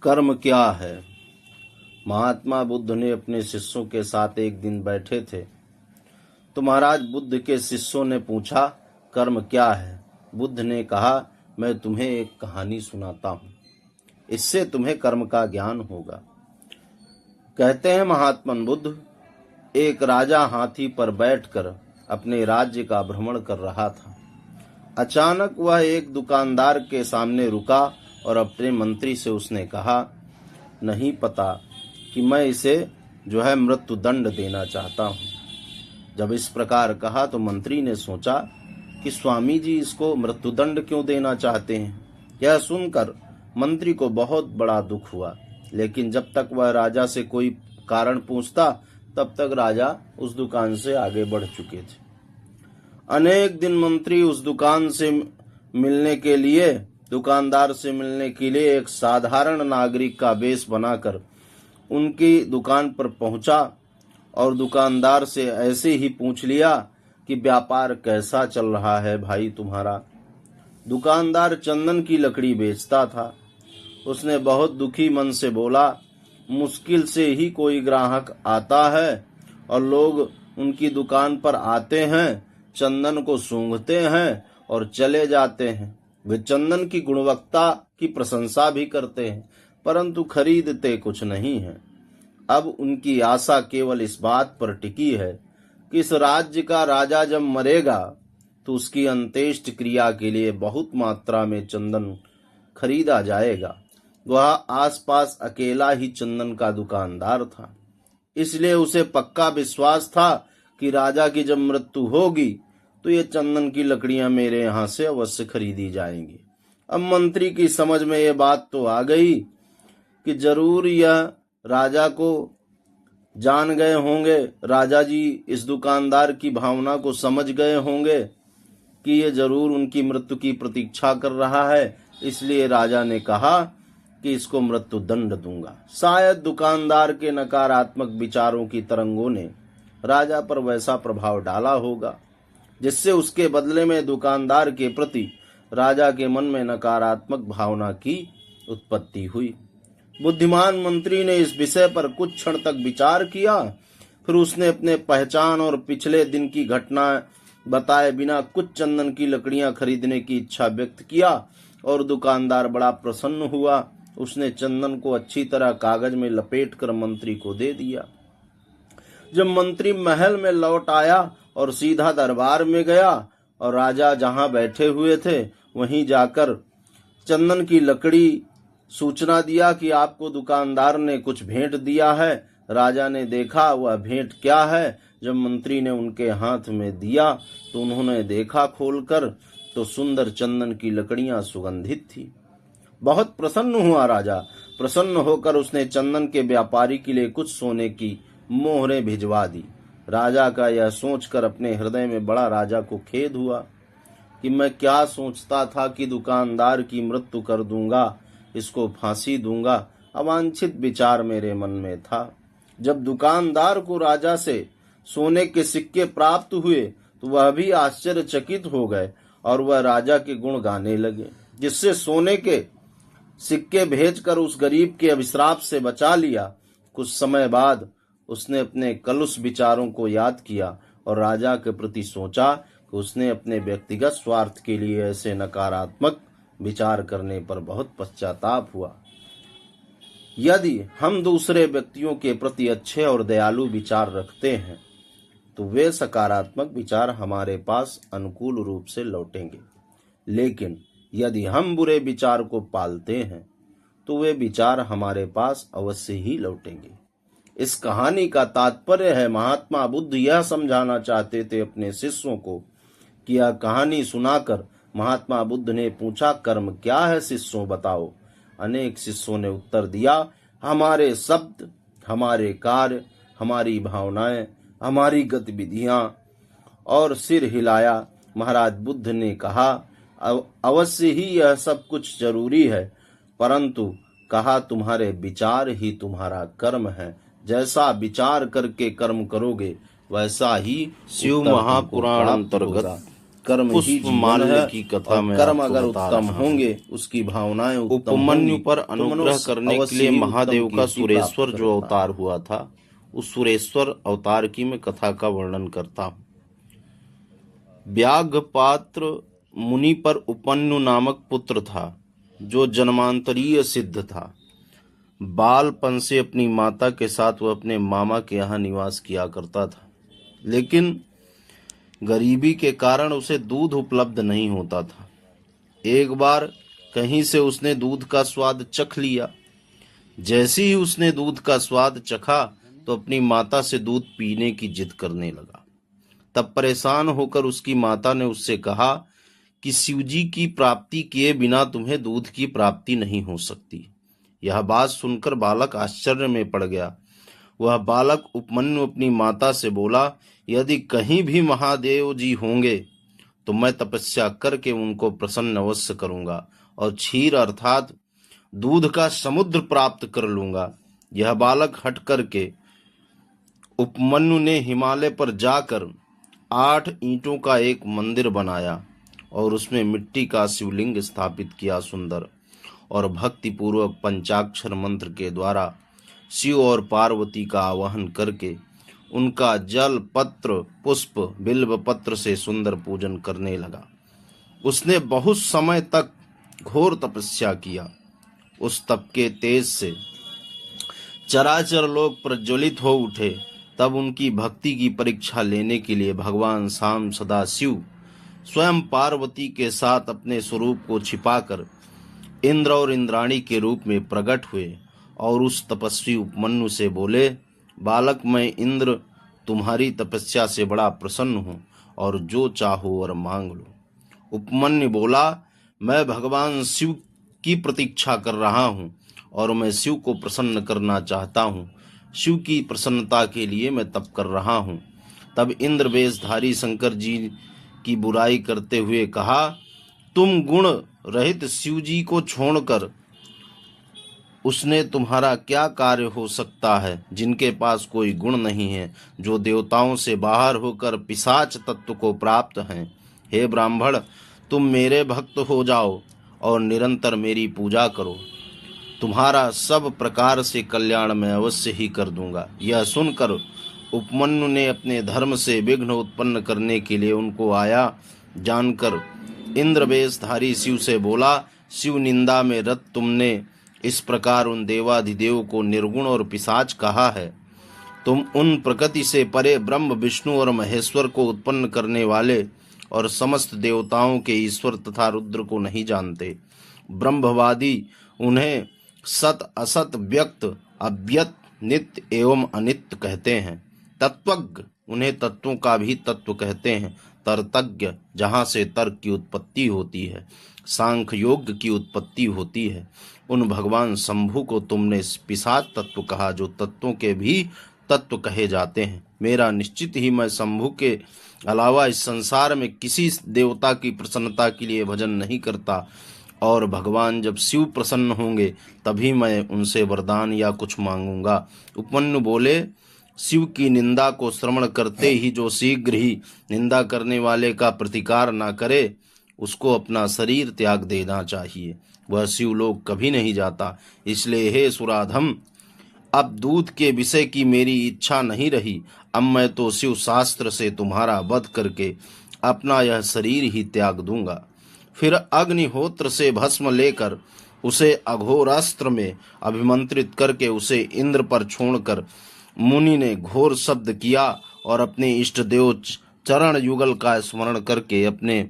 कर्म क्या है। महात्मा बुद्ध ने अपने शिष्यों के साथ एक दिन बैठे थे तो महाराज बुद्ध के शिष्यों ने पूछा, कर्म क्या है। बुद्ध ने कहा, मैं तुम्हें एक कहानी सुनाता हूँ, इससे तुम्हें कर्म का ज्ञान होगा। कहते हैं महात्मन बुद्ध, एक राजा हाथी पर बैठकर अपने राज्य का भ्रमण कर रहा था। अचानक वह एक दुकानदार के सामने रुका और अपने मंत्री से उसने कहा, नहीं पता कि मैं इसे मृत्यु दंड देना चाहता हूँ। जब इस प्रकार कहा तो मंत्री ने सोचा कि स्वामी जी इसको मृत्युदंड क्यों देना चाहते हैं। यह सुनकर मंत्री को बहुत बड़ा दुख हुआ, लेकिन जब तक वह राजा से कोई कारण पूछता तब तक राजा उस दुकान से आगे बढ़ चुके थे। अनेक दिन मंत्री उस दुकानदार से मिलने के लिए एक साधारण नागरिक का वेश बनाकर उनकी दुकान पर पहुंचा और दुकानदार से ऐसे ही पूछ लिया कि व्यापार कैसा चल रहा है भाई तुम्हारा। दुकानदार चंदन की लकड़ी बेचता था। उसने बहुत दुखी मन से बोला, मुश्किल से ही कोई ग्राहक आता है और लोग उनकी दुकान पर आते हैं, चंदन को सूंघते हैं और चले जाते हैं। वे चंदन की गुणवत्ता की प्रशंसा भी करते हैं, परंतु खरीदते कुछ नहीं हैं। अब उनकी आशा केवल इस बात पर टिकी है कि इस राज्य का राजा जब मरेगा तो उसकी अंत्येष्टि क्रिया के लिए बहुत मात्रा में चंदन खरीदा जाएगा। वह आसपास अकेला ही चंदन का दुकानदार था, इसलिए उसे पक्का विश्वास था कि राजा की जब मृत्यु होगी तो ये चंदन की लकड़ियां मेरे यहाँ से अवश्य खरीदी जाएंगी। अब मंत्री की समझ में ये बात तो आ गई कि जरूर यह राजा को जान गए होंगे, राजा जी इस दुकानदार की भावना को समझ गए होंगे कि ये जरूर उनकी मृत्यु की प्रतीक्षा कर रहा है। इसलिए राजा ने कहा कि इसको मृत्यु दंड दूंगा। शायद दुकानदार के नकारात्मक विचारों की तरंगों ने राजा पर वैसा प्रभाव डाला होगा जिससे उसके बदले में दुकानदार के प्रति राजा के मन में नकारात्मक भावना की उत्पत्ति हुई। बुद्धिमान मंत्री ने इस विषय पर कुछ क्षण तक विचार किया, फिर उसने अपने पहचान और पिछले दिन की घटना बताए बिना कुछ चंदन की लकड़ियां खरीदने की इच्छा व्यक्त किया और दुकानदार बड़ा प्रसन्न हुआ। उसने चंदन को अच्छी तरह कागज में लपेटकर मंत्री को दे दिया। जब मंत्री महल में लौट आया और सीधा दरबार में गया और राजा जहां बैठे हुए थे वहीं जाकर चंदन की लकड़ी सूचना दिया कि आपको दुकानदार ने कुछ भेंट दिया है। राजा ने देखा वह भेंट क्या है। जब मंत्री ने उनके हाथ में दिया तो उन्होंने देखा खोलकर तो सुंदर चंदन की लकड़ियां सुगंधित थी। बहुत प्रसन्न हुआ राजा। प्रसन्न होकर उसने चंदन के व्यापारी के लिए कुछ सोने की मोहरें भिजवा दी। राजा का यह सोचकर अपने हृदय में बड़ा राजा को खेद हुआ कि मैं क्या सोचता था कि दुकानदार की मृत्यु कर दूंगा, इसको फांसी दूंगा। अवांछित विचार मेरे मन में था। जब दुकानदार को राजा से सोने के सिक्के प्राप्त हुए तो वह भी आश्चर्यचकित हो गए और वह राजा के गुण गाने लगे, जिससे सोने के सिक्के भेजकर उस गरीब के अभिश्राप से बचा लिया। कुछ समय बाद उसने अपने कलुष विचारों को याद किया और राजा के प्रति सोचा कि उसने अपने व्यक्तिगत स्वार्थ के लिए ऐसे नकारात्मक विचार करने पर बहुत पश्चाताप हुआ। यदि हम दूसरे व्यक्तियों के प्रति अच्छे और दयालु विचार रखते हैं तो वे सकारात्मक विचार हमारे पास अनुकूल रूप से लौटेंगे, लेकिन यदि हम बुरे विचार को पालते हैं तो वे विचार हमारे पास अवश्य ही लौटेंगे। इस कहानी का तात्पर्य है, महात्मा बुद्ध यह समझाना चाहते थे अपने शिष्यों को कि यह कहानी सुनाकर महात्मा बुद्ध ने पूछा, कर्म क्या है शिष्यों बताओ। अनेक शिष्यों ने उत्तर दिया, हमारे शब्द, हमारे कार्य, हमारी भावनाएं, हमारी गतिविधियां, और सिर हिलाया। महाराज बुद्ध ने कहा, अवश्य ही यह सब कुछ जरूरी है, परंतु कहा तुम्हारे विचार ही तुम्हारा कर्म है। जैसा विचार करके कर्म करोगे वैसा ही शिव महापुराण अंतर्गत कर्म ही जीवन है की कथा और में कर्म आपको अगर बता उत्तम रहा हूं। होंगे उसकी भावनाएं उत्तम उपमन्यु होंगी पर तो अनुग्रह मनुष्य करने के अवश्य लिए ही महादेव उत्तम का कीर्ति सुरेश्वर प्राप्त जो करता अवतार हुआ था, उस सुरेश्वर अवतार की मैं कथा का वर्णन करता हूँ। व्याघ्रपात्र मुनि पर उपन्यु नामक पुत्र था, जो जन्मांतरीय सिद्ध था। बालपन से अपनी माता के साथ वह अपने मामा के यहाँ निवास किया करता था, लेकिन गरीबी के कारण उसे दूध उपलब्ध नहीं होता था। एक बार कहीं से उसने दूध का स्वाद चख लिया। जैसे ही उसने दूध का स्वाद चखा तो अपनी माता से दूध पीने की जिद करने लगा। तब परेशान होकर उसकी माता ने उससे कहा कि शिवजी की प्राप्ति किए बिना तुम्हें दूध की प्राप्ति नहीं हो सकती। यह बात सुनकर बालक आश्चर्य में पड़ गया। वह बालक उपमन्यु अपनी माता से बोला, यदि कहीं भी महादेव जी होंगे तो मैं तपस्या करके उनको प्रसन्न अवश्य करूंगा और क्षीर अर्थात दूध का समुद्र प्राप्त कर लूंगा। यह बालक हट करके उपमन्यु ने हिमालय पर जाकर 8 ईंटों का एक मंदिर बनाया और उसमें मिट्टी का शिवलिंग स्थापित किया। सुंदर और भक्ति पूर्वक पंचाक्षर मंत्र के द्वारा शिव और पार्वती का आवाहन करके उनका जल पत्र पुष्प बिल्व पत्र से सुंदर पूजन करने लगा। उसने बहुत समय तक घोर तपस्या किया। उस तप के तेज से चराचर लोग प्रज्वलित हो उठे। तब उनकी भक्ति की परीक्षा लेने के लिए भगवान शाम सदा शिव स्वयं पार्वती के साथ अपने स्वरूप को छिपाकर इंद्र और इंद्राणी के रूप में प्रकट हुए और उस तपस्वी उपमन्यु से बोले, बालक मैं इंद्र तुम्हारी तपस्या से बड़ा प्रसन्न हूँ और जो चाहो और मांग लो। उपमन्यु बोला, मैं भगवान शिव की प्रतीक्षा कर रहा हूँ और मैं शिव को प्रसन्न करना चाहता हूँ। शिव की प्रसन्नता के लिए मैं तप कर रहा हूँ। तब इंद्र वेशधारी शंकर जी की बुराई करते हुए कहा, तुम गुण रहित शिव जी को छोड़कर उसने तुम्हारा क्या कार्य हो सकता है, जिनके पास कोई गुण नहीं है, जो देवताओं से बाहर होकर पिशाच तत्व को प्राप्त हैं। हे ब्राह्मण, तुम मेरे भक्त हो जाओ और निरंतर मेरी पूजा करो। तुम्हारा सब प्रकार से कल्याण मैं अवश्य ही कर दूंगा। यह सुनकर उपमन्यु ने अपने धर्म से विघ्न उत्पन्न करने के लिए उनको आया जानकर इंद्र वेशधारी शिव से बोला, शिव निंदा में रत तुमने इस प्रकार उन देवाधिदेव को निर्गुण और पिशाच कहा है। तुम उन प्रकृति से परे ब्रह्म विष्णु और महेश्वर को उत्पन्न करने वाले और समस्त देवताओं के ईश्वर तथा रुद्र को नहीं जानते। ब्रह्मवादी उन्हें सत असत व्यक्त अव्यक्त नित्य एवं अनित्य कहते हैं। तत्वज्ञ उन्हें तत्वों का भी तत्व कहते हैं। तर्कज्ञ जहाँ से तर्क की उत्पत्ति होती है, सांख्य योग की उत्पत्ति होती है। उन भगवान शंभु को तुमने पिशाच तत्व कहा, जो तत्वों के भी तत्व कहे जाते हैं। मेरा निश्चित ही मैं शंभु के अलावा इस संसार में किसी देवता की प्रसन्नता के लिए भजन नहीं करता, और भगवान जब शिव प्रसन्न होंगे तभी मैं उनसे वरदान या कुछ मांगूंगा। उपमन्यु बोले, शिव की निंदा को श्रवण करते ही जो शीघ्र ही निंदा करने वाले का प्रतिकार ना करे, उसको अपना शरीर त्याग देना चाहिए। वह शिवलोक कभी नहीं जाता। इसलिए हे सुराधम, अब दूध के विषय की मेरी इच्छा नहीं रही। अब मैं तो शिव शास्त्र से तुम्हारा वध करके अपना यह शरीर ही त्याग दूंगा। फिर अग्निहोत्र से भस्म लेकर उसे अघोरास्त्र में अभिमंत्रित करके उसे इंद्र पर छोड़कर मुनि ने घोर शब्द किया और अपने इष्ट देव चरण युगल का स्मरण करके अपने